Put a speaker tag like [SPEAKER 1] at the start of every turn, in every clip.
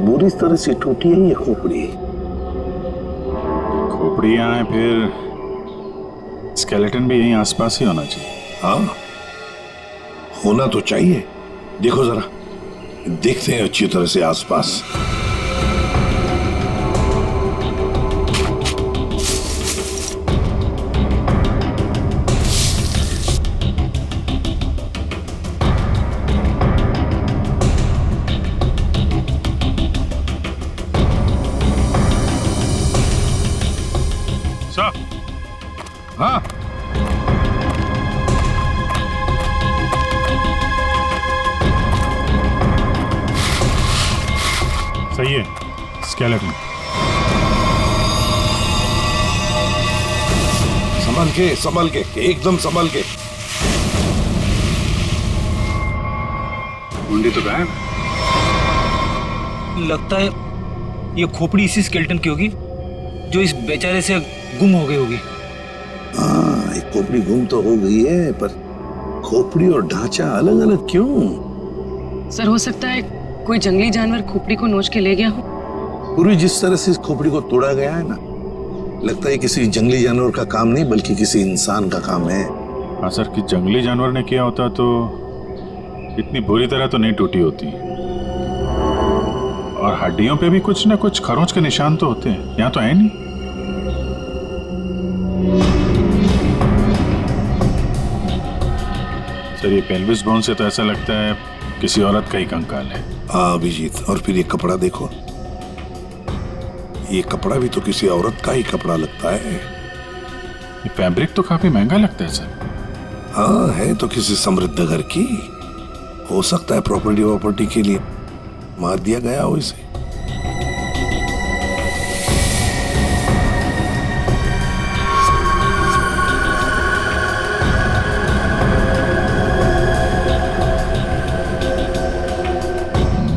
[SPEAKER 1] बुरी तरह से टूटी है ये खोपड़ी।
[SPEAKER 2] खोपड़ी यहाँ है, फिर स्केलेटन भी यहीं आसपास ही होना चाहिए।
[SPEAKER 1] हाँ, होना तो चाहिए। देखो जरा, देखते हैं अच्छी तरह से आसपास।
[SPEAKER 2] हाँ, सही है, स्केलेटन।
[SPEAKER 1] संभल के, संभल के, एकदम संभल के।
[SPEAKER 2] मुंडी तो गायब।
[SPEAKER 3] लगता है ये खोपड़ी इसी स्केलेटन की होगी जो इस बेचारे से गुम हो गई होगी।
[SPEAKER 1] हाँ, एक खोपड़ी गुम तो हो गई है, पर खोपड़ी और ढांचा अलग अलग क्यों?
[SPEAKER 4] सर, हो सकता है कोई जंगली जानवर खोपड़ी को नोच के ले गया हो।
[SPEAKER 1] पूरी जिस तरह से इस खोपड़ी को तोड़ा गया है ना, लगता है किसी जंगली जानवर का काम नहीं बल्कि किसी इंसान का काम है।
[SPEAKER 2] हाँ सर, कि जंगली जानवर ने किया होता तो इतनी बुरी तरह तो नहीं टूटी होती। और हड्डियों पे भी कुछ ना कुछ खरोंच के निशान तो होते हैं, यहाँ तो है नहीं। सर, ये पेल्विस बोन से तो ऐसा लगता है किसी औरत का ही कंकाल है।
[SPEAKER 1] हाँ अभिजीत, और फिर ये कपड़ा देखो, ये कपड़ा भी तो किसी औरत का ही कपड़ा लगता है।
[SPEAKER 2] ये फैब्रिक तो काफी महंगा लगता है सर।
[SPEAKER 1] हाँ, है तो किसी समृद्ध घर की। हो सकता है प्रॉपर्टी के लिए मार दिया गया हो इसे।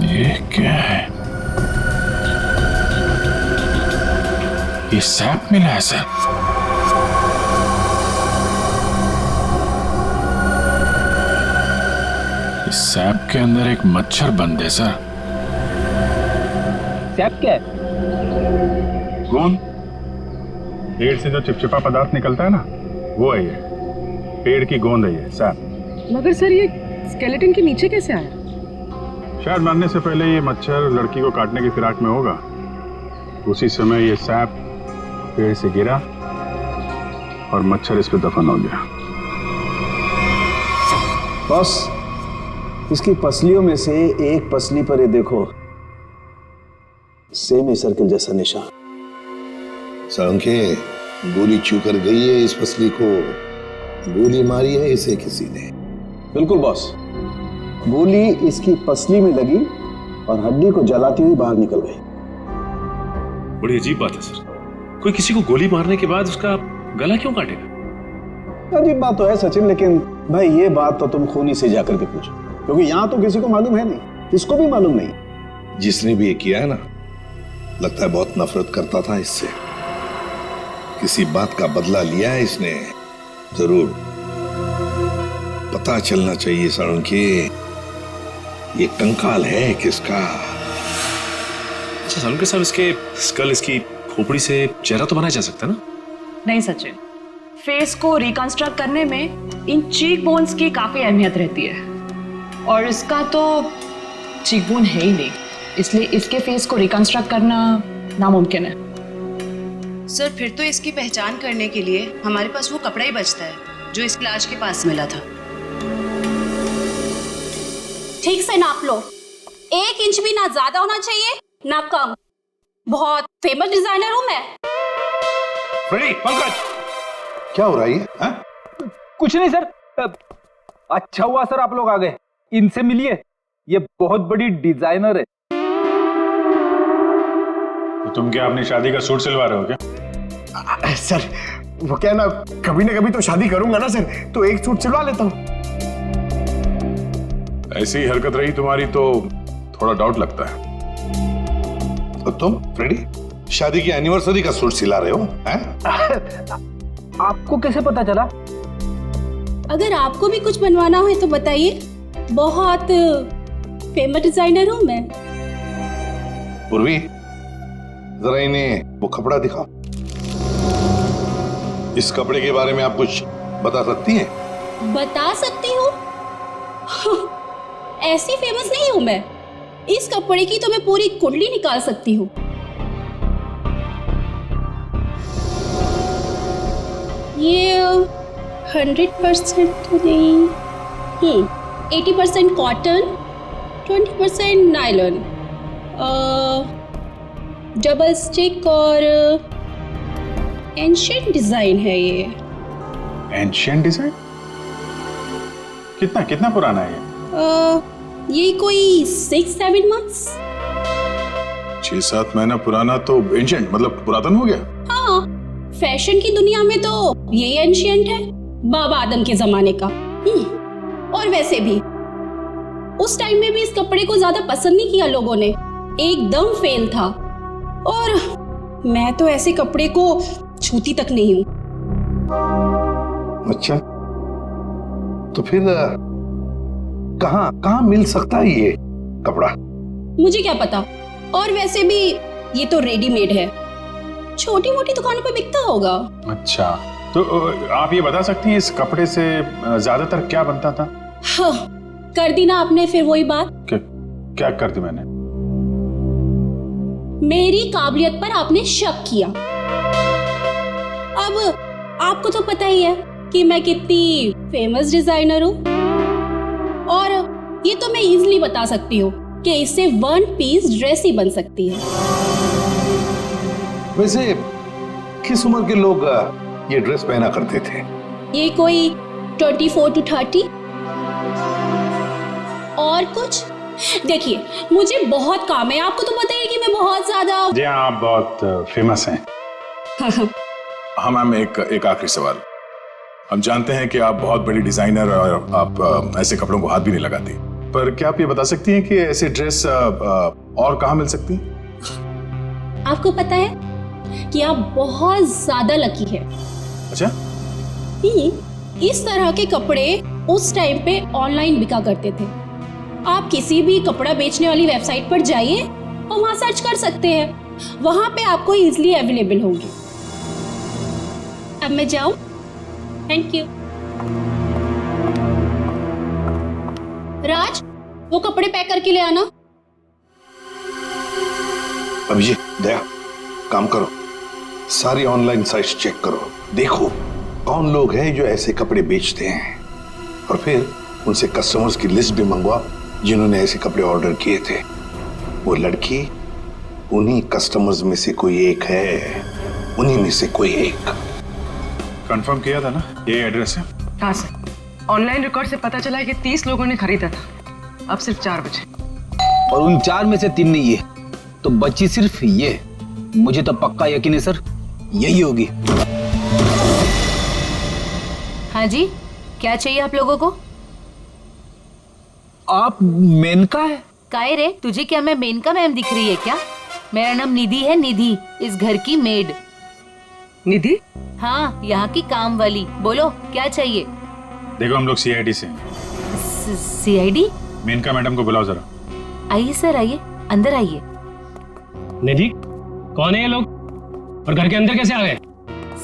[SPEAKER 2] ये क्या है? ये सैप मिला है सर। इस सैप के अंदर एक मच्छर बंद है सर।
[SPEAKER 3] सैप क्या है?
[SPEAKER 2] गोंद। पेड़ से जो चिपचिपा पदार्थ निकलता है ना, वो है ये। पेड़ की गोंद है ये सैप।
[SPEAKER 4] मगर सर, ये स्केलेटन के नीचे कैसे आया?
[SPEAKER 2] शायद मरने से पहले ये मच्छर लड़की को काटने की फिराक में होगा। उसी समय ये सैप पेड़ से गिरा और मच्छर इस पे दफन हो गया।
[SPEAKER 5] बस इसकी पसलियों में से एक पसली पर ये देखो, सेमी सर्कल जैसा निशान।
[SPEAKER 1] साळुंखे, गोली छू कर गई है इस पसली को। गोली मारी है इसे किसी ने।
[SPEAKER 5] बिल्कुल बॉस, गोली इसकी पसली में लगी और हड्डी को जलाती हुई बाहर निकल गई।
[SPEAKER 6] बड़ी अजीब बात है सर, कोई किसी को गोली मारने के बाद उसका गला क्यों काटेगा?
[SPEAKER 5] अजीब बात तो है सचिन, लेकिन भाई ये बात तो तुम खूनी से जाकर के पूछो, क्योंकि यहाँ तो किसी को मालूम है नहीं, किसको भी मालूम नहीं।
[SPEAKER 1] जिसने भी ये किया है ना, लगता है बहुत नफरत करता था इससे। किसी बात का बदला लिया है इसने जरूर। पता चलना चाहिए साळुंखे, ये कंकाल है किसका।
[SPEAKER 6] अच्छा सालुंखे साहब, इसके स्कल, इसकी खोपड़ी से चेहरा तो बनाया जा सकता है ना?
[SPEAKER 7] नहीं सचिन, फेस को रिकंस्ट्रक्ट करने में इन चीक बोन्स की काफी अहमियत रहती है, और इसका तो चीक बोन है ही नहीं, इसलिए इसके फेस को रिकंस्ट्रक्ट करना नामुमकिन है।
[SPEAKER 8] सर, फिर तो इसकी पहचान करने के लिए हमारे पास वो कपड़ा ही बचता है जो इस लाश के पास मिला था।
[SPEAKER 9] ठीक से नाप लो, 1 इंच भी ना ज्यादा होना चाहिए ना कम। बहुत फेमस डिजाइनर हूं मैं।
[SPEAKER 1] फ्रेडी, पंकज, क्या हो रहा है? हा?
[SPEAKER 3] कुछ नहीं सर। अच्छा हुआ सर आप लोग आ गए, इनसे मिलिए, ये बहुत बड़ी डिजाइनर है।
[SPEAKER 2] तो तुम क्या अपनी शादी का सूट सिलवा रहे हो क्या?
[SPEAKER 10] सर वो क्या ना कभी तो शादी करूंगा ना सर, तो एक सूट सिलवा लेता हूँ।
[SPEAKER 2] ऐसी हरकत रही तुम्हारी तो थोड़ा डाउट लगता है।
[SPEAKER 1] तो तुम फ्रेडी शादी की एनिवर्सरी का सूट सिला रहे हो?
[SPEAKER 3] आपको कैसे पता चला?
[SPEAKER 9] अगर आपको भी कुछ बनवाना हो तो बताइए, बहुत फेमस डिजाइनर हूं मैं।
[SPEAKER 1] पूर्वी, जरा इन्हें वो कपड़ा दिखाओ। इस कपड़े के बारे में आप कुछ बता सकती हैं?
[SPEAKER 9] बता सकती हूँ? ऐसी फेमस नहीं हूं मैं। इस कपड़े की तो मैं पूरी कुंडली निकाल सकती हूँ। ये 100% तो नहीं, 80% कॉटन, 20% नायलॉन, डबल स्टिक और एंशिएंट डिजाइन है ये।
[SPEAKER 2] Ancient design? कितना कितना पुराना है ये?
[SPEAKER 9] ये कोई 6-7 मंथ्स।
[SPEAKER 2] 6-7 महीना पुराना तो एंशिएंट मतलब पुरातन हो गया।
[SPEAKER 9] हाँ, फैशन की दुनिया में तो ये एंशिएंट है, बाबा आदम के जमाने का। और वैसे भी उस टाइम में भी इस कपड़े को ज्यादा पसंद नहीं किया लोगों ने, एकदम फेल था। और मैं तो ऐसे कपड़े को छूती तक नहीं हूं।
[SPEAKER 1] अच्छा, तो फिर कहाँ मिल सकता है ये कपड़ा?
[SPEAKER 9] मुझे क्या पता, और वैसे भी ये तो रेडीमेड है, छोटी मोटी दुकानों पे बिकता होगा।
[SPEAKER 2] अच्छा, तो आप ये बता सकती हैं इस कपड़े से ज्यादातर क्या बनता था?
[SPEAKER 9] हाँ, कर दी ना आपने फिर वही बात।
[SPEAKER 2] क्या कर दी मैंने?
[SPEAKER 9] मेरी काबिलियत पर आपने शक किया। अब आपको तो पता ही है कि मैं कितनी फेमस डिजाइनर हूँ, और ये तो मैं इजीली बता सकती हूँ कि इससे 1 पीस ड्रेस ही बन सकती है।
[SPEAKER 1] वैसे किस उम्र के लोग ये ड्रेस पहना करते थे?
[SPEAKER 9] ये कोई 24 to 30। और कुछ? देखिए, मुझे बहुत काम है, आपको तो पता ही है कि मैं बहुत ज्यादा।
[SPEAKER 2] जी हाँ, आप बहुत फेमस हैं। हाँ मैम, एक आखिरी सवाल। हम जानते हैं कि आप बहुत बड़ी डिजाइनर और आप ऐसे कपड़ों को हाथ भी नहीं लगाती, पर क्या आप ये बता सकती हैं कि ऐसी ड्रेस और कहाँ मिल सकती है?
[SPEAKER 9] आपको पता है कि आप बहुत ज्यादा लकी है।
[SPEAKER 2] अच्छा?
[SPEAKER 9] इस तरह के कपड़े उस टाइम पे ऑनलाइन बिका करते थे। आप किसी भी कपड़ा बेचने वाली वेबसाइट पर जाइए और वहां सर्च कर सकते हैं, वहां पे आपको इजीली अवेलेबल होंगे। अब मैं जाऊं? Thank you. राज, वो कपड़े पैक करके ले आना।
[SPEAKER 1] अभिजीत, दया, काम करो, सारी ऑनलाइन साइट्स चेक करो, देखो कौन लोग हैं जो ऐसे कपड़े बेचते हैं, और फिर उनसे कस्टमर्स की लिस्ट भी मंगवाओ जिन्होंने ऐसे कपड़े ऑर्डर किए थे। वो लड़की उन्हीं कस्टमर्स में से कोई एक है, उन्हीं में से कोई एक।
[SPEAKER 2] कंफर्म किया था ना ये एड्रेस है?
[SPEAKER 4] हाँ सर, ऑनलाइन रिकॉर्ड से पता चला है कि 30 लोगों ने खरीदा था, अब सिर्फ 4 बचे।
[SPEAKER 3] और उन 4 में से 3 नहीं है, तो बची सिर्फ ये। मुझे तो पक्का यकीन है सर, यही होगी।
[SPEAKER 8] हाँ जी, क्या चाहिए आप लोगों को?
[SPEAKER 3] आप मेनका है?
[SPEAKER 8] काहे रे, तुझे क्या मैं मेनका मैम दिख रही है क्या? मेरा नाम निधि है, निधि, इस घर की मेड।
[SPEAKER 4] निधि?
[SPEAKER 8] हाँ, यहाँ की काम वाली। बोलो क्या चाहिए?
[SPEAKER 2] देखो, हम लोग सीआईडी से हैं।
[SPEAKER 8] सीआईडी?
[SPEAKER 2] मेनका मैडम को बुलाओ जरा।
[SPEAKER 8] आइए सर, आइए, अंदर आइए।
[SPEAKER 11] निधि, कौन है ये लोग और घर के अंदर कैसे आ गए?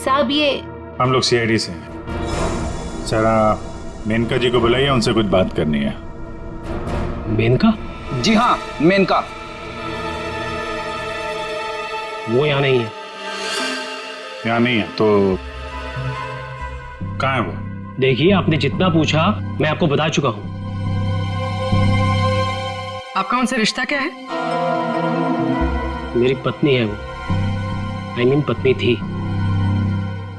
[SPEAKER 8] साहब, ये
[SPEAKER 2] हम लोग सीआईडी से हैं। जरा मेनका जी को बुलाइए, उनसे कुछ बात करनी है।
[SPEAKER 11] मेनका?
[SPEAKER 3] जी हाँ, मेनका।
[SPEAKER 11] वो यहाँ नहीं है।
[SPEAKER 2] यहाँ नहीं है तो कहाँ है वो?
[SPEAKER 11] देखिए, आपने जितना पूछा मैं आपको बता चुका हूँ।
[SPEAKER 4] आपका उनसे रिश्ता क्या है?
[SPEAKER 11] मेरी पत्नी है वो, I mean पत्नी थी।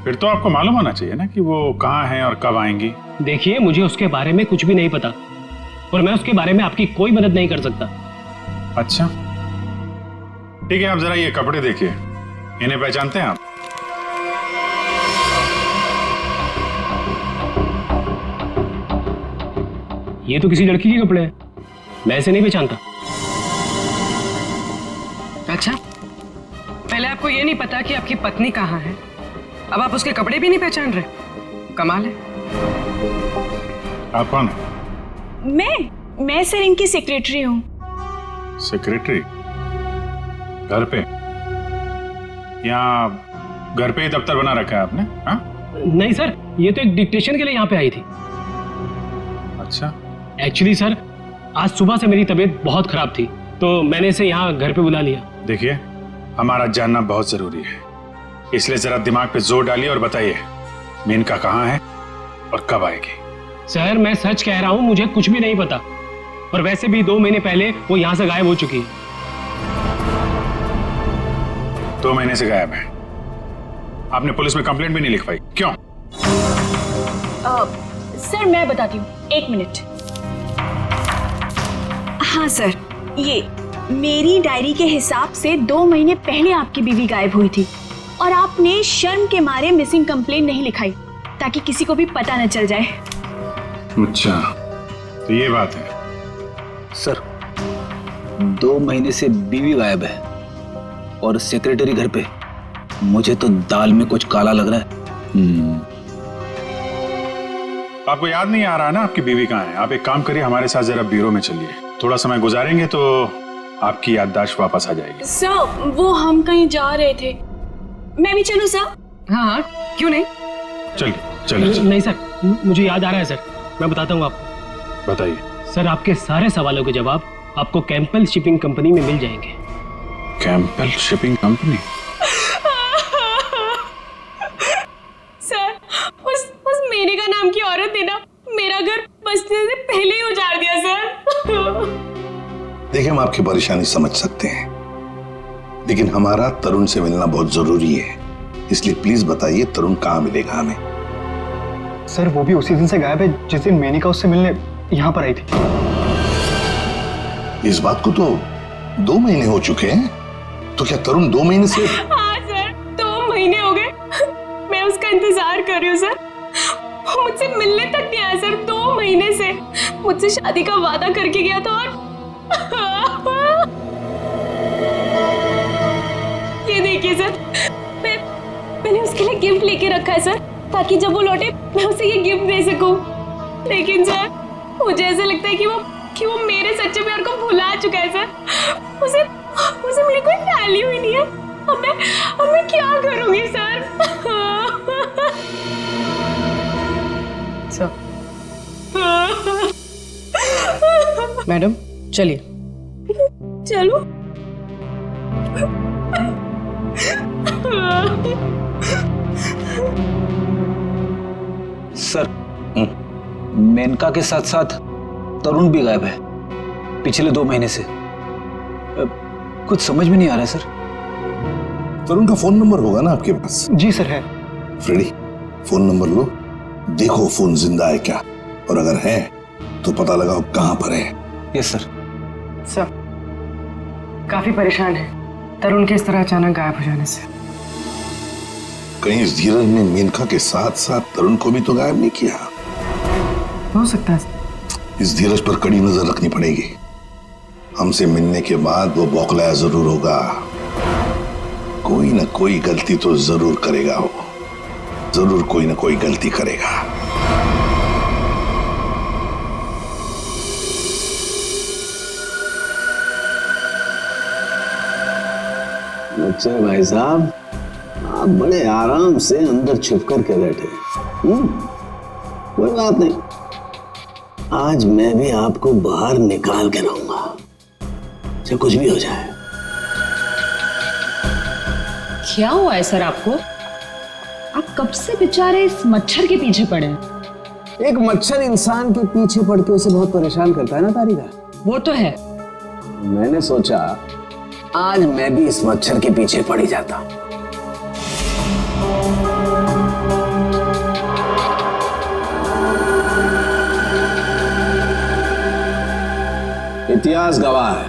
[SPEAKER 2] फिर तो आपको मालूम होना चाहिए ना कि वो कहाँ है और कब आएंगी।
[SPEAKER 11] देखिए, मुझे उसके बारे में कुछ भी नहीं पता और मैं उसके बारे में आपकी कोई मदद नहीं कर सकता।
[SPEAKER 2] अच्छा ठीक है, आप जरा ये कपड़े देखिए, इन्हें पहचानते हैं आप?
[SPEAKER 11] ये तो किसी लड़की के कपड़े हैं, मैं ऐसे नहीं पहचानता।
[SPEAKER 4] अच्छा, पहले आपको ये नहीं पता कि आपकी पत्नी कहाँ है, अब आप उसके कपड़े भी नहीं पहचान रहे? कमाल है।
[SPEAKER 2] आप कौन है?
[SPEAKER 7] मैं सर इनकी सेक्रेटरी हूँ।
[SPEAKER 2] सेक्रेटरी? घर पे? यहाँ घर पे ही दफ्तर बना रखा है आपने? हाँ?
[SPEAKER 11] नहीं सर, ये तो एक डिक्टेशन के लिए यहाँ पे आई थी।
[SPEAKER 2] अच्छा।
[SPEAKER 11] एक्चुअली सर, आज सुबह से मेरी तबीयत बहुत खराब थी, तो मैंने इसे यहाँ घर पे बुला लिया।
[SPEAKER 2] देखिए, हमारा जानना बहुत जरूरी है, इसलिए जरा दिमाग पे जोर डालिए और बताइए मेनका कहाँ है और कब आएगी?
[SPEAKER 11] सर मैं सच कह रहा हूँ, मुझे कुछ भी नहीं पता। और वैसे भी 2 महीने पहले वो यहाँ से गायब हो चुकी है।
[SPEAKER 2] 2 महीने से गायब है? आपने पुलिस में कंप्लेंट भी नहीं लिखवाई, क्यों?
[SPEAKER 7] सर मैं बताती हूँ, 1 मिनट। हाँ सर, ये मेरी डायरी के हिसाब से 2 महीने पहले आपकी बीवी गायब हुई थी और आपने शर्म के मारे मिसिंग कंप्लेंट नहीं लिखाई ताकि किसी को भी पता न चल जाए।
[SPEAKER 2] अच्छा, तो ये बात है।
[SPEAKER 5] सर 2 महीने से बीवी गायब है और सेक्रेटरी घर पे। मुझे तो दाल में कुछ काला लग रहा है।
[SPEAKER 2] आपको याद नहीं आ रहा ना आपकी बीवी कहाँ है? आप एक काम करिए, हमारे साथ जरा ब्यूरो में चलिए, थोड़ा समय गुजारेंगे तो आपकी याददाश्त वापस आ जाएगी।
[SPEAKER 7] सर वो हम कहीं जा रहे थे, मैं भी चलूं सर?
[SPEAKER 4] हाँ, क्यों नहीं?
[SPEAKER 2] चलिए चलिए।
[SPEAKER 11] नहीं सर, मुझे याद आ रहा है सर, मैं बताता हूँ आपको।
[SPEAKER 2] बताइए।
[SPEAKER 11] सर आपके सारे सवालों के जवाब आपको कैंपबेल शिपिंग कंपनी में मिल जाएंगे।
[SPEAKER 2] Campbell shipping company?
[SPEAKER 7] सर उस मेनका नाम की औरत ने ना मेरा घर बसने से पहले ही उजाड़ दिया सर।
[SPEAKER 1] देखिए, हम आपकी परेशानी समझ सकते हैं, लेकिन हमारा तरुण से मिलना बहुत जरूरी है, इसलिए प्लीज बताइए तरुण कहाँ मिलेगा हमें?
[SPEAKER 3] सर वो भी उसी दिन से गायब है जिस दिन मेनिका उससे मिलने यहाँ पर आई थी।
[SPEAKER 1] इस बात को तो 2 महीने हो चुके हैं, तो क्या तरुण 2 महीने से?
[SPEAKER 7] हाँ सर, 2 महीने हो गए, मैं उसका इंतजार कर रही हूँ सर। वो मुझसे मिलने तक नहीं आया सर, 2 महीने से। मुझसे शादी का वादा करके गया था और ये देखिए सर, मैंने उसके लिए गिफ्ट लेके रखा है सर, ताकि जब वो लौटे मैं उसे ये गिफ्ट दे सकूं। लेकिन सर मुझे ऐसा लगता है कि वो मेरे सच्चे प्यार को भुला चुका है सर। उसे मेरी कोई वैल्यू ही नहीं है। अब मैं क्या करूंगी सर?
[SPEAKER 4] सर मैडम चलिए।
[SPEAKER 7] चलो।
[SPEAKER 5] सर मेनका के साथ साथ तरुण भी गायब है पिछले 2 महीने से। कुछ समझ में नहीं आ रहा है सर।
[SPEAKER 1] तरुण का फोन नंबर होगा ना आपके पास?
[SPEAKER 3] जी सर है।
[SPEAKER 1] फ्रेडी, फोन नंबर लो, देखो फोन जिंदा है क्या, और अगर है तो पता लगाओ कहां पर है।
[SPEAKER 5] Yes sir.
[SPEAKER 4] सर काफी परेशान है तरुण के इस तरह अचानक गायब हो जाने से।
[SPEAKER 1] कहीं इस धीरज ने मेनका के साथ साथ तरुण को भी तो गायब नहीं किया?
[SPEAKER 4] हो सकता है।
[SPEAKER 1] इस धीरज पर कड़ी नजर रखनी पड़ेगी। हमसे मिलने के बाद वो बौखलाया जरूर होगा, कोई ना कोई गलती तो जरूर करेगा, वो जरूर कोई ना कोई गलती करेगा।
[SPEAKER 5] अच्छा भाई साहब, आप बड़े आराम से अंदर छुप कर के बैठे। कोई बात नहीं, आज मैं भी आपको बाहर निकाल के रहूंगा, चाहे कुछ भी हो जाए।
[SPEAKER 7] क्या हुआ है सर आपको? आप कब से बेचारे इस मच्छर के पीछे पड़े हैं?
[SPEAKER 5] एक मच्छर इंसान के पीछे पड़ के उसे बहुत परेशान करता है ना तारिका।
[SPEAKER 7] वो तो है।
[SPEAKER 5] मैंने सोचा आज मैं भी इस मच्छर के पीछे पड़ ही जाता। इतिहास गवाह है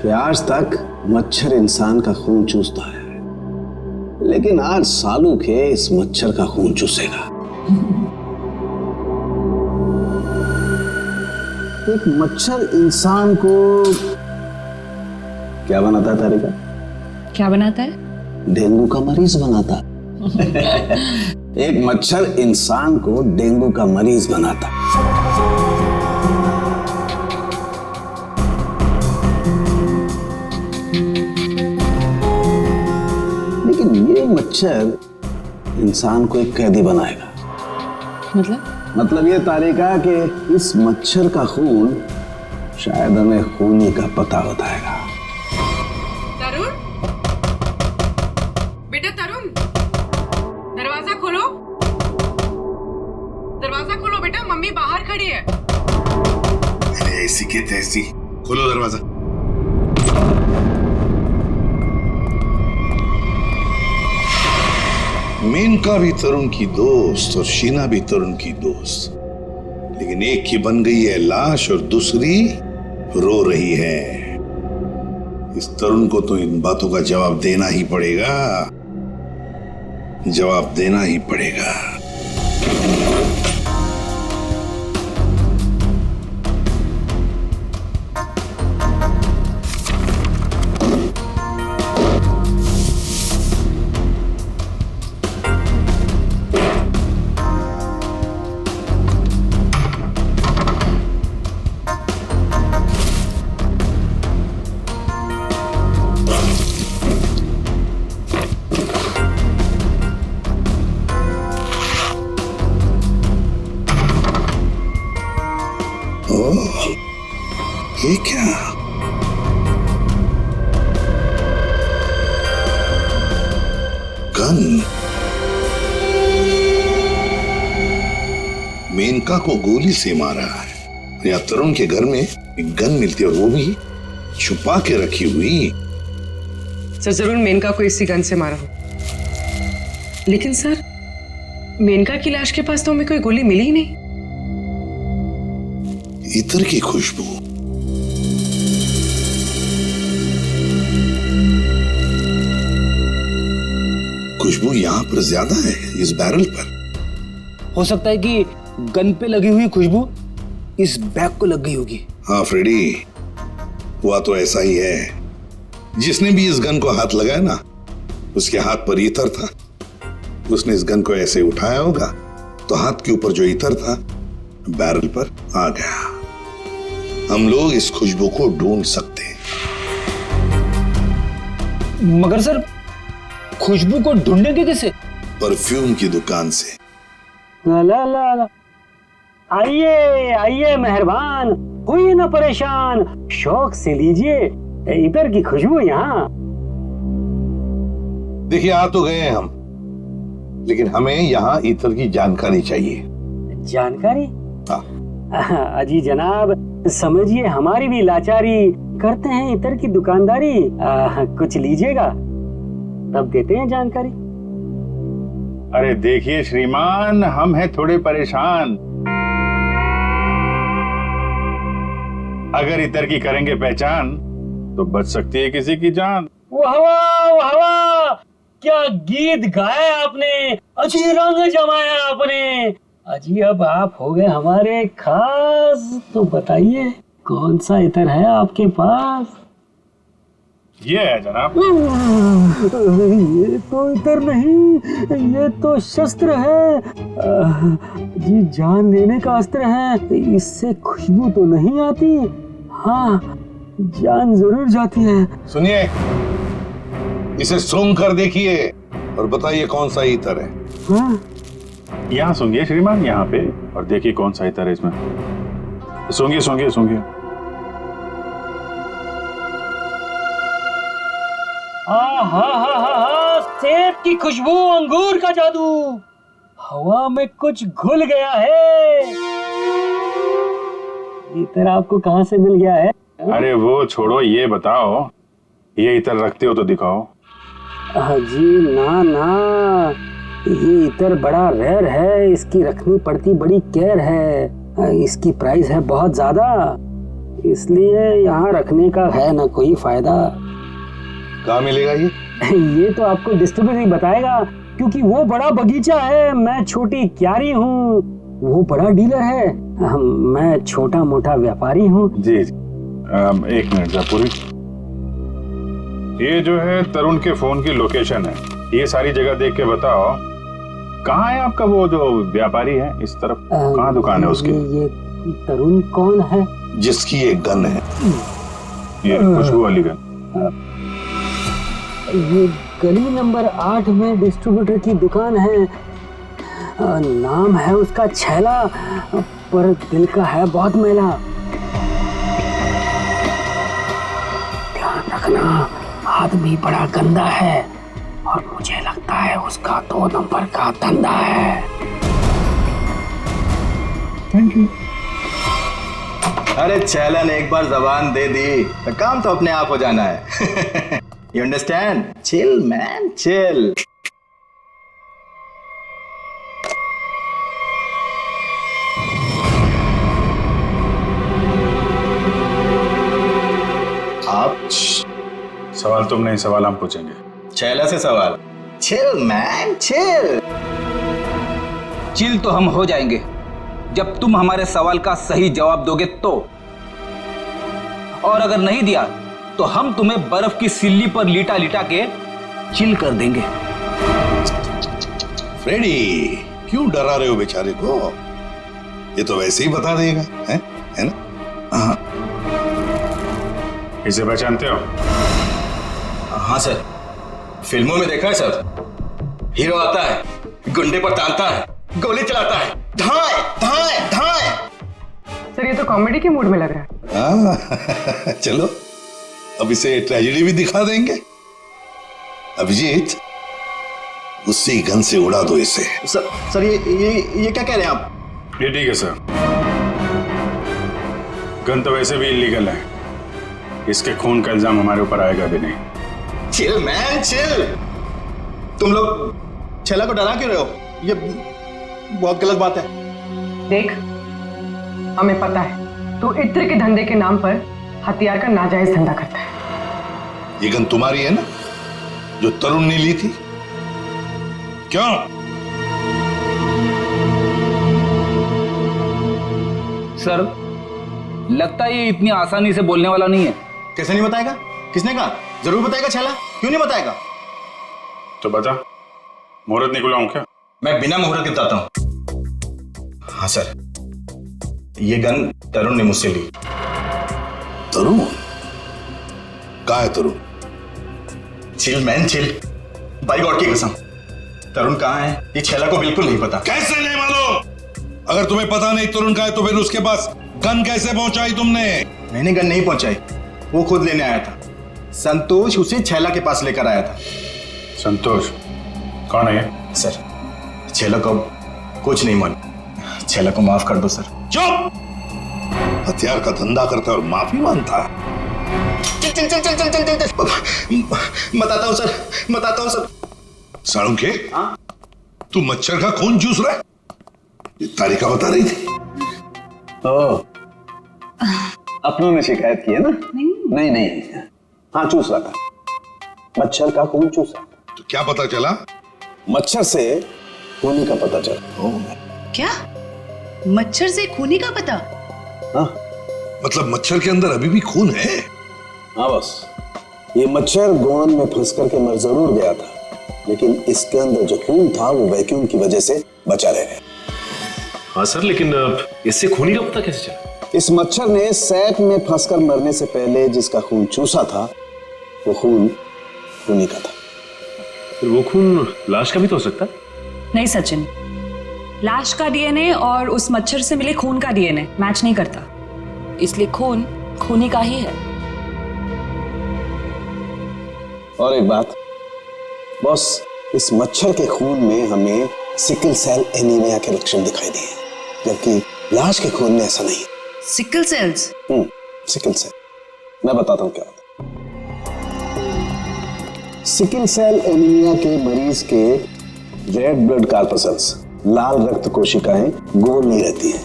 [SPEAKER 5] कि आज तक मच्छर इंसान का खून चूसता है, लेकिन आज सालू के इस मच्छर का खून चूसेगा। एक मच्छर इंसान को क्या बनाता है तारिका?
[SPEAKER 7] क्या बनाता है?
[SPEAKER 5] डेंगू का मरीज बनाता है। एक मच्छर इंसान को डेंगू का मरीज बनाता है। ये मच्छर इंसान को एक कैदी बनाएगा। मतलब ये तारिका कि इस मच्छर का खून शायद हमें खूनी का पता बताएगा।
[SPEAKER 4] तरुण, बेटा तरुण, दरवाजा खोलो, दरवाजा खोलो बेटा, मम्मी बाहर खड़ी है।
[SPEAKER 1] अरे ऐसी के तैसी, खोलो दरवाजा। मेनका भी तरुण की दोस्त और शीना भी तरुण की दोस्त, लेकिन एक की बन गई है लाश और दूसरी रो रही है। इस तरुण को तो इन बातों का जवाब देना ही पड़ेगा, जवाब देना ही पड़ेगा। ये क्या? गन। मेनका को गोली से मारा है। या तरुण के घर में एक गन मिलती है और वो भी छुपा के रखी हुई।
[SPEAKER 4] सर जरूर मेनका को इसी गन से मारा हो, लेकिन सर मेनका की लाश के पास तो हमें कोई गोली मिली ही नहीं।
[SPEAKER 1] इत्र की खुशबू, खुशबू यहाँ पर ज्यादा है इस बैरल पर।
[SPEAKER 3] हो सकता है कि गन पे लगी हुई खुशबू इस बैग को लग गई होगी।
[SPEAKER 1] हाँ फ्रेडी, हुआ तो ऐसा ही है। जिसने भी इस गन को हाथ लगाया ना, उसके हाथ पर इत्र था। उसने इस गन को ऐसे उठाया होगा तो हाथ के ऊपर जो इत्र था बैरल पर आ गया। हम लोग इस खुशबू को ढूंढ सकते हैं।
[SPEAKER 3] मगर सर खुशबू को ढूंढेंगे कैसे?
[SPEAKER 1] परफ्यूम की दुकान से।
[SPEAKER 11] ला ला ला ला। आइए आइए मेहरबान, हुई ना परेशान, शौक से लीजिए इधर की खुशबू यहाँ।
[SPEAKER 1] देखिए आ तो गए हैं हम, लेकिन हमें यहाँ इत्र की जानकारी चाहिए।
[SPEAKER 11] जानकारी?
[SPEAKER 1] हाँ।
[SPEAKER 11] अजी जनाब, समझिए हमारी भी लाचारी, करते हैं इत्र की दुकानदारी। कुछ लीजिएगा तब देते हैं जानकारी।
[SPEAKER 2] अरे देखिए श्रीमान, हम हैं थोड़े परेशान। अगर इतर की करेंगे पहचान तो बच सकती है किसी की जान।
[SPEAKER 11] वाह वाह वाह, क्या गीत गाया आपने, अजी रंग जमाया आपने। अजी अब आप हो गए हमारे खास, तो बताइए कौन सा इतर है आपके पास?
[SPEAKER 2] ये है जनाब।
[SPEAKER 11] ये तो इतर नहीं, ये तो शस्त्र है। जी जान लेने का अस्त्र है। इससे खुशबू तो नहीं आती, हाँ जान जरूर जाती है।
[SPEAKER 1] सुनिए, इसे सूंघ कर देखिए और बताइए कौन सा इतर है।
[SPEAKER 11] हाँ?
[SPEAKER 2] यहाँ सूंघिए श्रीमान, यहाँ पे, और देखिए कौन सा इतर है इसमें। सूंघिए सूंघिए सूंघिए।
[SPEAKER 11] सेब की खुशबू, अंगूर का जादू, हवा में कुछ घुल गया है। इतर आपको कहाँ से मिल गया है?
[SPEAKER 2] अरे वो छोड़ो, ये बताओ ये इतर रखते हो तो दिखाओ।
[SPEAKER 11] जी ना ना, ये इतर बड़ा रेयर है, इसकी रखनी पड़ती बड़ी केयर है। इसकी प्राइस है बहुत ज्यादा, इसलिए यहाँ रखने का है ना कोई फायदा।
[SPEAKER 1] कहाँ मिलेगा ये?
[SPEAKER 11] ये तो आपको डिस्ट्रीब्यूटर ही बताएगा, क्योंकि वो बड़ा बगीचा है, मैं छोटी क्यारी हूँ, वो बड़ा डीलर है, मैं छोटा मोटा व्यापारी हूँ।
[SPEAKER 2] जी एक मिनट जयपुरी, ये जो है तरुण के फोन की लोकेशन है, ये सारी जगह देख के बताओ कहाँ है आपका वो जो व्यापारी है इस तरफ, कहाँ दुकान है उसकी?
[SPEAKER 11] ये तरुण कौन है?
[SPEAKER 1] जिसकी एक गन है।
[SPEAKER 2] ये खुशबू वाली गन।
[SPEAKER 11] ये गली नंबर 8 में डिस्ट्रीब्यूटर की दुकान है। नाम है उसका छैला, पर दिल का है बहुत मैला। ध्यान रखना, आदमी बड़ा गंदा है और मुझे लगता है उसका 2 नंबर का धंधा है।
[SPEAKER 10] Thank you.
[SPEAKER 12] अरे छैला ने एक बार जबान दे दी तो काम तो अपने आप हो जाना है। You understand? Chill man, chill. आप
[SPEAKER 2] सवाल तुम नहीं, सवाल हम पूछेंगे।
[SPEAKER 12] छैला से सवाल? Chill man, chill.
[SPEAKER 3] चिल तो हम हो जाएंगे जब तुम हमारे सवाल का सही जवाब दोगे तो, और अगर नहीं दिया तो हम तुम्हें बर्फ की सिल्ली पर लिटा लिटा के चिल कर देंगे।
[SPEAKER 1] फ्रेडी, क्यों डरा रहे हो बेचारे को? ये तो वैसे ही बता देगा, है ना? हाँ।
[SPEAKER 2] इसे पहचानते हो?
[SPEAKER 12] हाँ सर, फिल्मों में देखा है सर। हीरो आता है, गुंडे पर तानता है, गोली चलाता है, धाए धाए धाए।
[SPEAKER 4] सर ये तो कॉमेडी के मूड में लग रहा है।
[SPEAKER 1] चलो अब इसे ट्रेजेडी भी दिखा देंगे। अभिजीत, उसी गन से उड़ा दो इसे।
[SPEAKER 12] सर ये क्या कह रहे हैं आप?
[SPEAKER 2] ये ठीक है सर, गन तो वैसे भी इलीगल है, इसके खून का इल्जाम हमारे ऊपर आएगा भी नहीं।
[SPEAKER 12] Chill man, chill. तुम लोग छैला को डरा क्यों रहे हो? ये बहुत गलत बात है।
[SPEAKER 4] देख, हमें पता है तू इत्र के धंधे के नाम पर हथियार का नाजायज धंधा करता है।
[SPEAKER 1] ये गन तुम्हारी है ना, जो तरुण ने ली थी? क्यों?
[SPEAKER 3] सर, लगता है ये इतनी आसानी से बोलने वाला नहीं है।
[SPEAKER 12] कैसे नहीं बताएगा? किसने कहा? जरूर बताएगा छैला, क्यों नहीं बताएगा?
[SPEAKER 2] तो बता, मुहूर्त निकलवाऊं क्या?
[SPEAKER 12] मैं बिना मुहूर्त के बताता हूं। हाँ सर, ये गन तरुण ने मुझसे ली।
[SPEAKER 1] तरुण? कहाँ है Tarun?
[SPEAKER 12] Chill man, chill. By God की कसम, तरुण कहाँ है ये छैला को बिल्कुल नहीं पता।
[SPEAKER 1] कैसे नहीं मालूम? अगर तुम्हें पता नहीं तरुण कहाँ है तो फिर उसके पास गन कैसे पहुंचाई तुमने?
[SPEAKER 12] मैंने गन नहीं पहुंचाई, वो खुद लेने आया था। संतोष उसे छैला के पास लेकर आया था।
[SPEAKER 2] संतोष कौन है ये?
[SPEAKER 12] सर, छैला को कुछ नहीं मालूम। छैला को माफ कर दो सर।
[SPEAKER 1] चुप! हथियार का धंधा करता है और माफी मांगता है।
[SPEAKER 12] चल चल चल चल चल चल चल। बताता हूँ सर, बताता हूँ सर।
[SPEAKER 1] साळुंखे, तू मच्छर का खून चूस रहा है? ये तारिका बता रही थी।
[SPEAKER 5] अपनों ने शिकायत की है ना? नहीं, हाँ चूस रहा था, मच्छर का खून चूसा।
[SPEAKER 1] तो क्या पता चला?
[SPEAKER 5] मच्छर से खूनी का पता चला।
[SPEAKER 8] क्या? मच्छर से खूनी का पता?
[SPEAKER 5] हाँ,
[SPEAKER 1] मतलब मच्छर के अंदर अभी भी खून है?
[SPEAKER 5] हाँ बस, ये मच्छर गोंद में फंस करके मर जरूर गया था, लेकिन इसके अंदर जो खून था वो वैक्यूम की वजह से बचा रह गया।
[SPEAKER 6] हाँ सर, लेकिन इससे खूनी का पता कैसे चला?
[SPEAKER 5] इस मच्छर ने सैक में फंसकर मरने से पहले जिसका खून चूसा था वो खून खूनी का था।
[SPEAKER 6] फिर वो खून लाश का भी तो हो सकता है?
[SPEAKER 7] नहीं सचिन, लाश का डीएनए और उस मच्छर से मिले खून का डीएनए मैच नहीं करता, इसलिए खून खूनी का ही है।
[SPEAKER 5] और एक बात बॉस, इस मच्छर के खून में हमें सिकल सेल एनीमिया के लक्षण दिखाई दिए, जबकि लाश के खून में ऐसा नहीं।
[SPEAKER 8] Sickle sales?
[SPEAKER 5] सिकल सेल, मैं बताता हूं क्या होता है। सिकल सेल एनीमिया के मरीज के रेड ब्लड कार्पसेल्स, लाल रक्त कोशिकाएं गोल नहीं रहती हैं,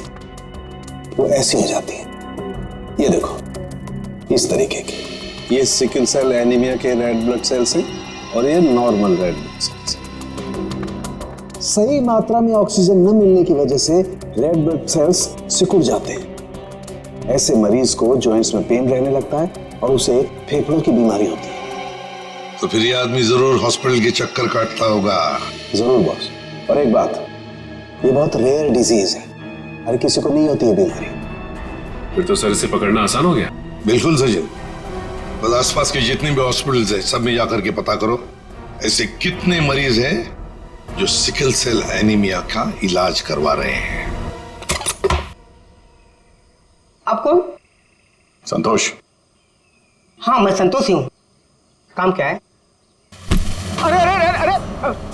[SPEAKER 5] वो ऐसी हो जाती हैं। ये देखो, इस तरीके की। ये सिकल सेल एनीमिया के रेड ब्लड सेल्स हैं और ये नॉर्मल रेड ब्लड सेल्स। सही मात्रा में ऑक्सीजन न मिलने की वजह से रेड ब्लड सेल्स सिकुड़ जाते हैं। ऐसे मरीज को जॉइंट्स में पेन रहने लगता है और उसे फेफड़ों की बीमारी होती है।
[SPEAKER 1] तो फिर ये आदमी जरूर हॉस्पिटल के चक्कर काटता होगा।
[SPEAKER 5] जरूर बॉस। और एक बात, ये बहुत रेयर डिजीज है, हर किसी को नहीं होती है बीमारी।
[SPEAKER 6] फिर तो सर इसे पकड़ना आसान हो गया।
[SPEAKER 1] बिल्कुल सचिन, बस आसपास के जितने भी हॉस्पिटल्स हैं सब में जाकर के पता करो ऐसे कितने मरीज हैं जो सिकल सेल एनीमिया का इलाज करवा रहे हैं।
[SPEAKER 10] आप कौन?
[SPEAKER 2] संतोष।
[SPEAKER 10] हाँ, मैं संतोष ही हूँ। काम क्या है? अरे अरे अरे अरे,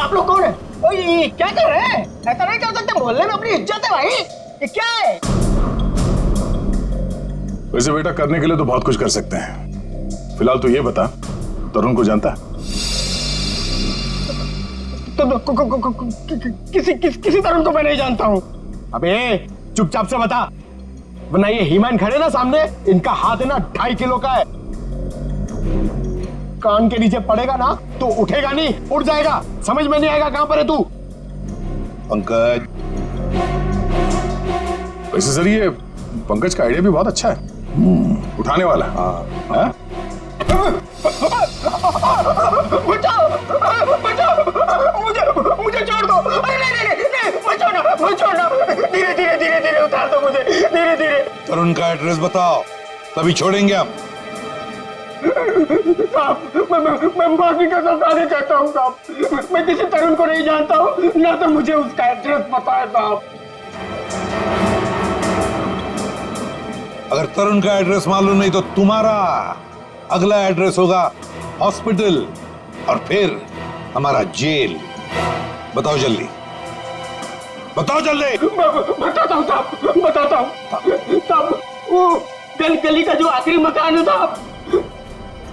[SPEAKER 10] आप लोग कौन है? ओए, ये क्या कर रहे हैं? ऐसा नहीं कर सकते, मोहल्ले में अपनी इज्जत है भाई। ये क्या है?
[SPEAKER 2] वैसे बेटा करने के लिए तो बहुत कुछ कर सकते हैं। फिलहाल तो ये बता, तरुण को जानता है?
[SPEAKER 10] किसी तरुण को मैं नहीं जानता हूँ। अबे चुपचाप से बता, वरना ये हीमैन खड़े ना सामने, इनका हाथ है ना 2.5 किलो का है। कान के नीचे पड़ेगा ना तो उठेगा नहीं, उड़ जाएगा। समझ में नहीं आएगा कहां पर है तू।
[SPEAKER 1] पंकज।
[SPEAKER 2] वैसे सर ये पंकज का आइडिया भी बहुत अच्छा है, उठाने वाला। हाँ।
[SPEAKER 10] बचाओ बचाओ, मुझे छोड़ दो। अरे नहीं, मत छोड़ना। धीरे धीरे उतार दो मुझे, धीरे धीरे।
[SPEAKER 1] तरुण का एड्रेस बताओ, तभी छोड़ेंगे हम।
[SPEAKER 10] साहब, मैं माफी का सौदा करता हूँ साहब। मैं किसी तरुण को नहीं जानता हूँ, ना तो मुझे उसका एड्रेस पता है साहब।
[SPEAKER 1] अगर तरुण का एड्रेस मालूम नहीं तो तुम्हारा अगला एड्रेस होगा हॉस्पिटल और फिर हमारा जेल। बताओ जल्दी, बताओ जल्दी।
[SPEAKER 10] बताता हूँ साहब, बताता हूँ साहब। वो गली का जो आखिरी मकान है साहब,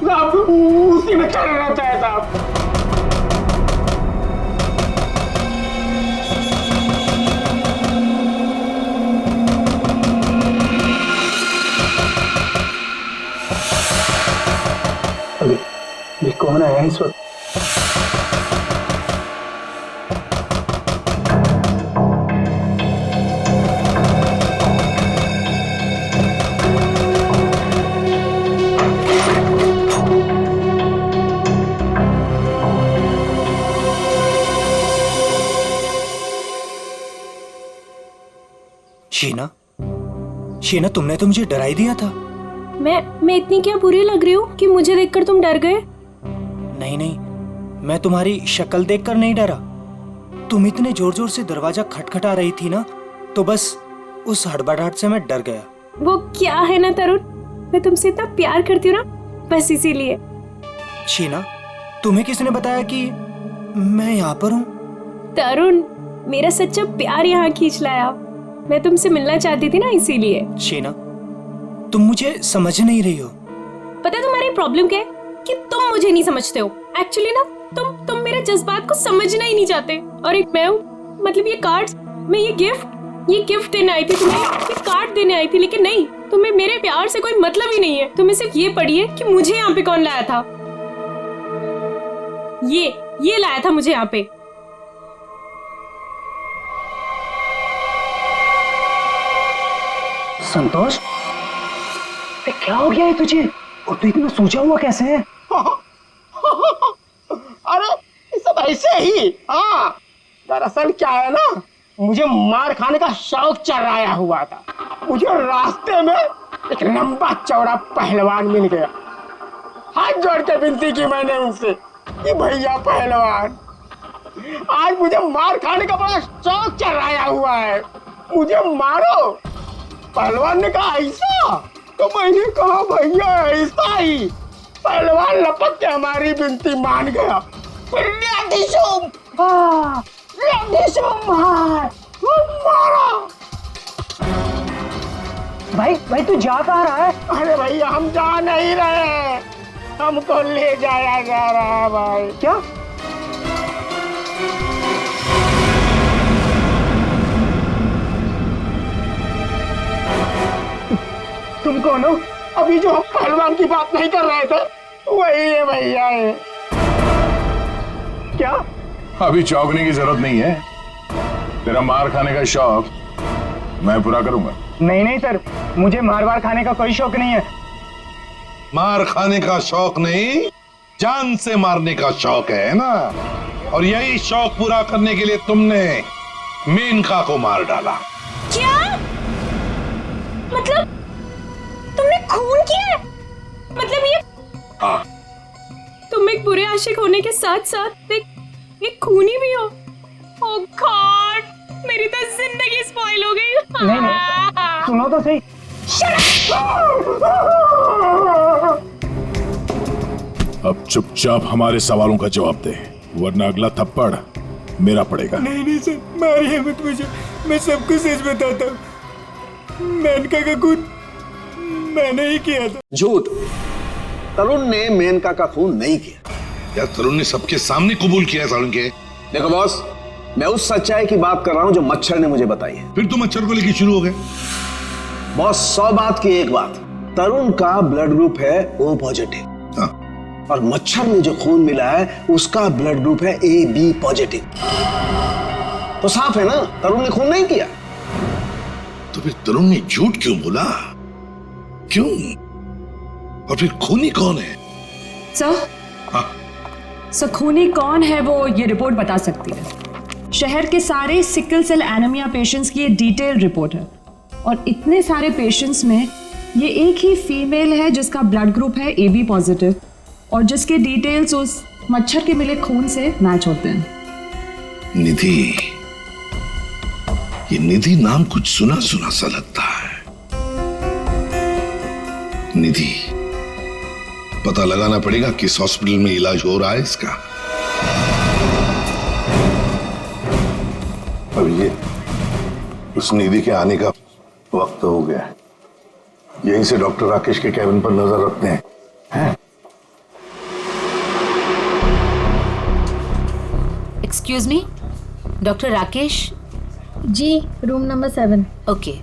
[SPEAKER 10] उसी में खड़ा रहता है साहब।
[SPEAKER 11] ये कौन आया इस वक्त?
[SPEAKER 13] शीना, तुमने तो मुझे डरा ही दिया था।
[SPEAKER 9] मैं इतनी क्या बुरी लग रही हूँ कि मुझे देखकर तुम डर गए?
[SPEAKER 13] नहीं, मैं तुम्हारी शक्ल देखकर नहीं डरा। तुम इतने जोर जोर से दरवाजा खटखटा रही थी ना, तो बस उस हड़बड़ाहट से मैं डर गया।
[SPEAKER 9] वो क्या है ना तरुण, मैं तुमसे इतना प्यार करती हूँ ना, बस इसीलिए।
[SPEAKER 13] शीना, तुम्हें किसने बताया कि मैं यहाँ पर हूँ?
[SPEAKER 9] तरुण, मेरा सच्चा प्यार यहाँ खींच लाया। मैं तुमसे मिलना चाहती थी ना, इसीलिए।
[SPEAKER 13] शीना, तुम मुझे समझ नहीं रही हो।
[SPEAKER 9] पता है तुम्हारी प्रॉब्लम क्या है? कि तुम मुझे नहीं समझते हो। एक्चुअली ना तुम मेरे जज्बात को समझना ही नहीं चाहते। और एक मैं हूँ, मतलब ये कार्ड्स, मैं ये गिफ्ट देने आई थी तुम्हें, ये कार्ड देने आई थी, लेकिन नहीं, तुम्हें मेरे प्यार से कोई मतलब ही नहीं है। तुम्हें सिर्फ ये पड़ी है कि मुझे यहाँ पे कौन लाया था। ये लाया था मुझे यहाँ पे।
[SPEAKER 11] संतोष, क्या हो गया है तुझे? और तू इतना सोचा हुआ कैसे है?
[SPEAKER 10] अरे ये सब ऐसे ही। हाँ, दरअसल क्या है ना, मुझे मार खाने का शौक चढ़ाया हुआ था। मुझे रास्ते में एक लंबा चौड़ा पहलवान मिल गया। हाथ जोड़ के विनती की मैंने उनसे कि भैया पहलवान, आज मुझे मार खाने का बड़ा शौक चढ़ाया हुआ है, मुझे मारो। पहलवान ने कहा ऐसा? तो मैंने कहा भैया ऐसा ही। पहलवान लपक के हमारी विनती मान गया।
[SPEAKER 11] भाई तू जा कहाँ रहा है?
[SPEAKER 10] अरे भैया हम जा नहीं रहे, हमको ले जाया जा रहा है भाई।
[SPEAKER 11] क्या?
[SPEAKER 10] तुम कौन हो? अभी जो हम पहलवान की बात नहीं कर रहे थे वही है भैया है। क्या?
[SPEAKER 2] अभी चौंकने की जरूरत नहीं है, तेरा मार खाने का शौक मैं पूरा करूंगा।
[SPEAKER 10] नहीं सर, मुझे मार खाने का कोई शौक नहीं है।
[SPEAKER 1] मार खाने का शौक नहीं, जान से मारने का शौक है ना। और यही शौक पूरा करने के लिए तुमने मेनका को मार डाला।
[SPEAKER 9] क्या? मतलब तुमने खून किया है? मतलब ये
[SPEAKER 1] हाँ।
[SPEAKER 14] तुम एक बुरे आशिक होने के साथ साथ एक खूनी भी हो। ओह गॉड, मेरी तो जिंदगी स्पॉइल हो गई।
[SPEAKER 10] नहीं, सुनो तो सही।
[SPEAKER 2] अब चुपचाप हमारे सवालों का जवाब दे, वरना अगला थप्पड़ मेरा पड़ेगा।
[SPEAKER 13] नहीं सर, मारिए मत मुझे, मैं सबको सच बताता हूँ। मेनका का खून मैंने ही किया था।
[SPEAKER 5] झूठ। तरुण ने मेनका का खून नहीं किया।
[SPEAKER 1] यार तरुण ने सबके सामने कबूल किया तरुण के।
[SPEAKER 5] देखो बॉस, मैं उस सच्चाई की बात कर रहा हूं जो मच्छर ने मुझे बताई है।
[SPEAKER 1] फिर तो मच्छर को लेके शुरू हो गए।
[SPEAKER 5] बॉस 100 बात की एक बात, तरुण का ब्लड ग्रुप है O पॉजिटिव। और मच्छर में जो खून मिला है उसका ब्लड ग्रुप है AB पॉजिटिव। तो साफ है ना, तरुण ने खून नहीं किया।
[SPEAKER 1] तो फिर तरुण ने झूठ क्यों बोला? क्यों? और फिर खूनी कौन है?
[SPEAKER 7] सर खूनी कौन है वो ये रिपोर्ट बता सकती है। शहर के सारे सिकल सेल एनीमिया पेशेंट्स की ये डिटेल रिपोर्ट है, और इतने सारे पेशेंट्स में ये एक ही फीमेल है जिसका ब्लड ग्रुप है AB पॉजिटिव, और जिसके डिटेल्स उस मच्छर के मिले खून से मैच होते हैं।
[SPEAKER 1] निधि, ये निधि नाम कुछ सुना सुना सा लगता है। निधि, पता लगाना पड़ेगा किस हॉस्पिटल में इलाज हो रहा है इसका। अब ये उस निधि के आने का वक्त हो गया। यहीं से डॉक्टर राकेश के कैबिन पर नजर रखते हैं, हैं?
[SPEAKER 15] Excuse me, doctor Rakesh
[SPEAKER 16] ji, room number 7।
[SPEAKER 15] Okay.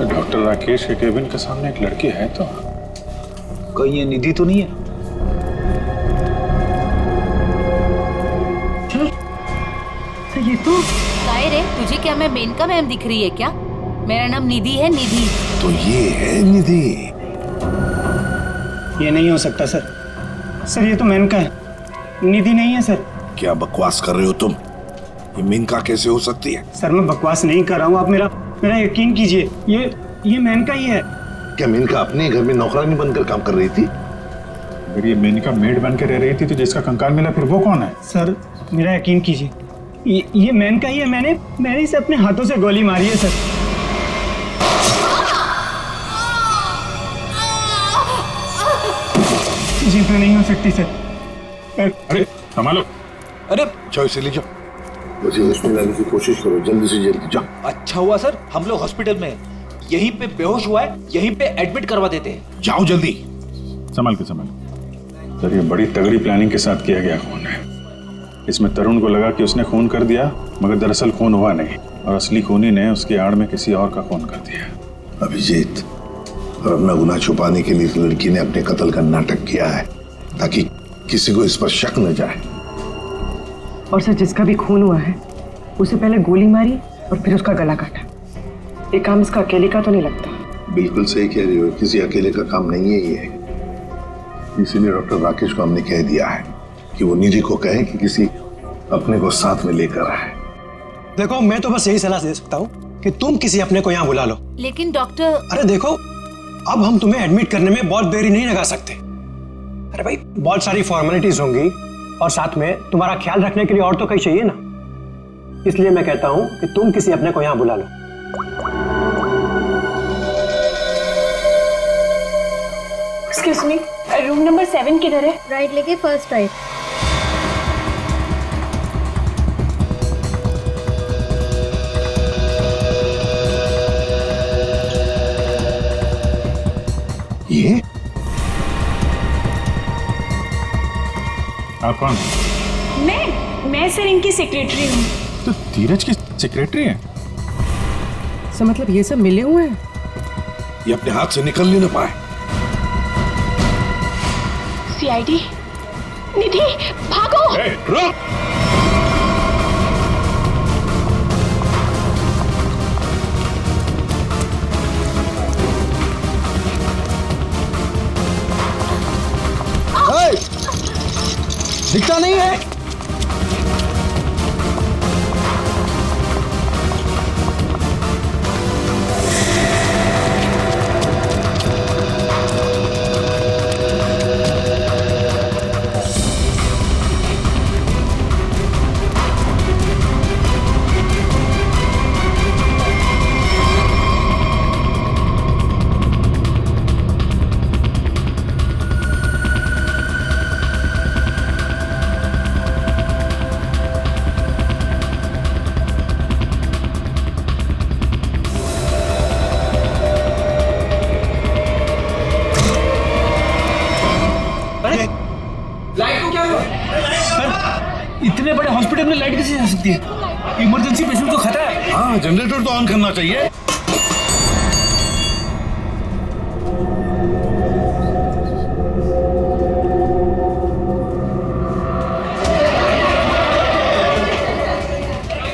[SPEAKER 2] Doctor Rakesh के केबिन के सामने एक लड़की है, तो
[SPEAKER 3] कहीं ये निधि तो नहीं है?
[SPEAKER 15] ये तो काय रे, तुझे क्या मैं मेनका मैम दिख रही है क्या? मेरा नाम निधि है, निधि।
[SPEAKER 1] तो ये है निधि।
[SPEAKER 13] ये नहीं हो सकता सर। सर ये तो मेनका है, निधि नहीं है सर।
[SPEAKER 1] क्या बकवास कर रहे हो तुम? ये मेनका कैसे हो सकती है?
[SPEAKER 13] सर मैं बकवास नहीं कर रहा हूँ, आप मेरा यकीन कीजिए, ये मेनका ही है।
[SPEAKER 1] क्या मेनका अपने घर में नौकरानी बनकर काम कर रही थी?
[SPEAKER 2] अगर ये मेनका मेड बन के रह रही थी तो जिसका कंकाल मिला फिर वो कौन है?
[SPEAKER 13] सर मेरा यकीन कीजिए, ये मेनका ही है। मैंने इसे अपने हाथों से गोली मारी है सर। जी तो नहीं हो सकती सर।
[SPEAKER 2] अरे संभालो।
[SPEAKER 3] अरे
[SPEAKER 1] जाओ इसे ले जाओ, मुझे उसमें लाने की कोशिश करो, जल्दी से जल्दी जाओ।
[SPEAKER 3] अच्छा हुआ सर हम लोग हॉस्पिटल में, यहीं पे बेहोश हुआ है, यहीं पे एडमिट करवा देते हैं।
[SPEAKER 1] जाओ जल्दी।
[SPEAKER 2] संभाल के संभाल। सर ये बड़ी तगड़ी प्लानिंग के साथ किया गया खून है। इसमें तरुण को लगा कि उसने खून कर दिया, मगर दरअसल खून हुआ नहीं, और असली खूनी ने उसकी आड़ में किसी और का खून कर दिया।
[SPEAKER 1] अभिजीत, और अपना गुनाह छुपाने के लिए इस लड़की ने अपने कत्ल का नाटक किया है ताकि किसी को इस पर शक न जाए।
[SPEAKER 4] और सर जिसका भी खून हुआ है उसे पहले गोली मारी और फिर उसका गला काटा। ये काम इसका अकेले का तो नहीं लगता।
[SPEAKER 1] बिल्कुल सही कह रही हो, किसी अकेले का काम नहीं है ये। इसीलिए डॉक्टर राकेश को हमने कह दिया है कि वो निधि को कहे कि किसी अपने को साथ में लेकर आए।
[SPEAKER 17] देखो मैं तो बस यही सलाह दे सकता हूँ कि तुम किसी अपने को यहाँ बुला लो।
[SPEAKER 15] लेकिन डॉक्टर,
[SPEAKER 17] अरे देखो अब हम तुम्हें एडमिट करने में बहुत देरी नहीं लगा सकते। अरे भाई बहुत सारी फॉर्मेलिटीज होंगी और साथ में तुम्हारा ख्याल रखने के लिए और तो कहीं चाहिए ना, इसलिए मैं कहता हूँ कि तुम किसी अपने को यहाँ बुला लो।
[SPEAKER 14] एक्सक्यूज मी, रूम नंबर 7 किधर है?
[SPEAKER 16] राइट लेके फर्स्ट राइट।
[SPEAKER 1] ये
[SPEAKER 2] आप कौन?
[SPEAKER 14] मैं सर इनकी सेक्रेटरी हूँ।
[SPEAKER 2] तो धीरज की सेक्रेटरी है?
[SPEAKER 4] सर मतलब ये सब मिले हुए हैं?
[SPEAKER 1] ये अपने हाथ से निकल नहीं ना पाए।
[SPEAKER 14] सीआईडी, निधि भागो।
[SPEAKER 1] रुक।
[SPEAKER 11] में लाइट कैसे जा सकती है? इमरजेंसी पेशेंट को खतरा है।
[SPEAKER 1] हाँ, जनरेटर तो ऑन करना चाहिए।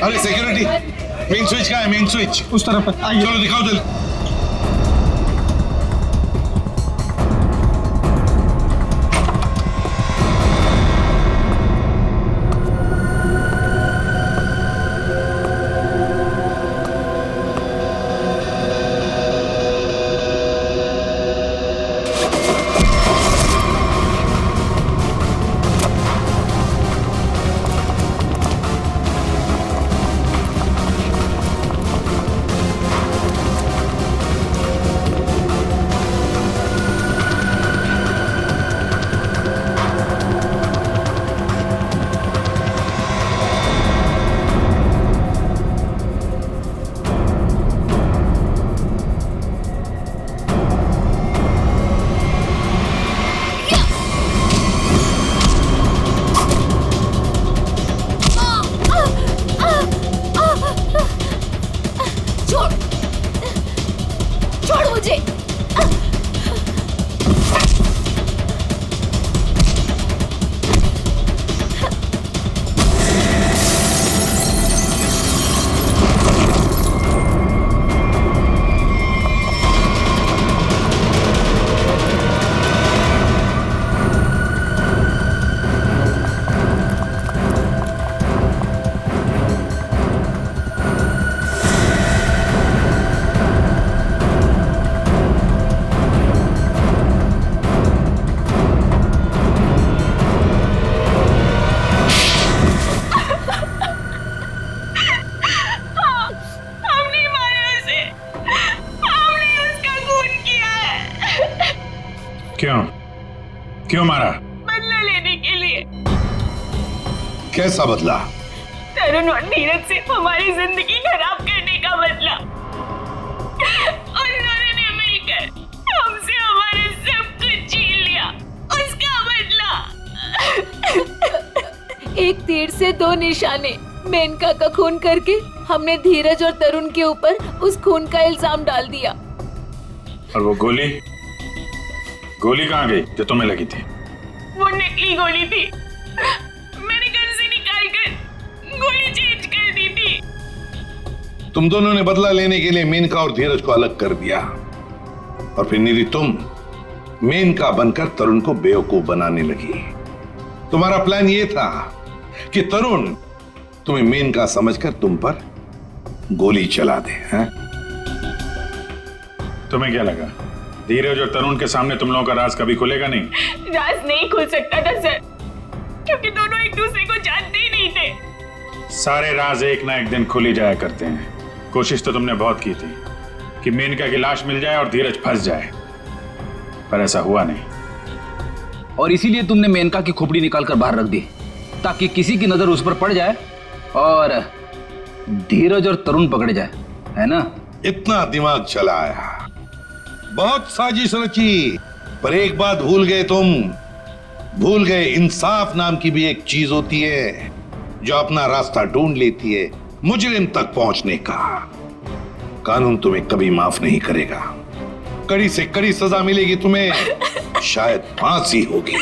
[SPEAKER 1] अरे सिक्योरिटी, मेन स्विच कहाँ है? मेन स्विच
[SPEAKER 11] उस तरफ है। आइए।
[SPEAKER 1] चलो दिखाओ जल्दी।
[SPEAKER 2] क्यों मारा?
[SPEAKER 14] बदला लेने के लिए।
[SPEAKER 1] कैसा बदला?
[SPEAKER 14] तरुण और नीरज से हमारी जिंदगी खराब करने का बदला। और उन्होंने मिलकर हमसे हमारे सब कुछ छीन लिया, उसका बदला।
[SPEAKER 15] एक तीर से दो निशाने। मेनका का खून करके हमने धीरज और तरुण के ऊपर उस खून का इल्जाम डाल दिया।
[SPEAKER 2] और वो गोली कहाँ गई जो तुम्हें लगी थी?
[SPEAKER 14] वो नकली गोली थी, मैंने गन से निकालकर गोली चेंज कर दी थी।
[SPEAKER 1] तुम दोनों ने बदला लेने के लिए मेनका और धीरज को अलग कर दिया, और फिर निधि तुम मेनका बनकर तरुण को बेवकूफ बनाने लगी। तुम्हारा प्लान यह था कि तरुण तुम्हें मेनका समझकर तुम पर गोली चला दे। हैं?
[SPEAKER 2] तुम्हें क्या लगा धीरज और तरुण के सामने तुम लोगों का राज कभी खुलेगा नहीं?
[SPEAKER 14] राज नहीं खुल सकता था सर, क्योंकि दोनों एक दूसरे को जानते ही नहीं थे।
[SPEAKER 2] सारे राज एक ना एक दिन खुल ही जाया करते हैं। कोशिश तो तुमने बहुत की थी कि मेनका की लाश मिल जाए और धीरज फंस जाए, पर ऐसा हुआ नहीं।
[SPEAKER 3] और इसीलिए तुमने मेनका की खोपड़ी निकालकर बाहर रख दी, ताकि किसी की नजर उस पर पड़ जाए और धीरज और तरुण पकड़े जाए, है ना?
[SPEAKER 1] इतना दिमाग चलाया, बहुत साजिश रची, पर एक बात भूल गए तुम। भूल गए इंसाफ नाम की भी एक चीज होती है जो अपना रास्ता ढूंढ लेती है मुजरिम तक पहुंचने का। कानून तुम्हें कभी माफ नहीं करेगा, कड़ी से कड़ी सजा मिलेगी तुम्हें, शायद फांसी होगी।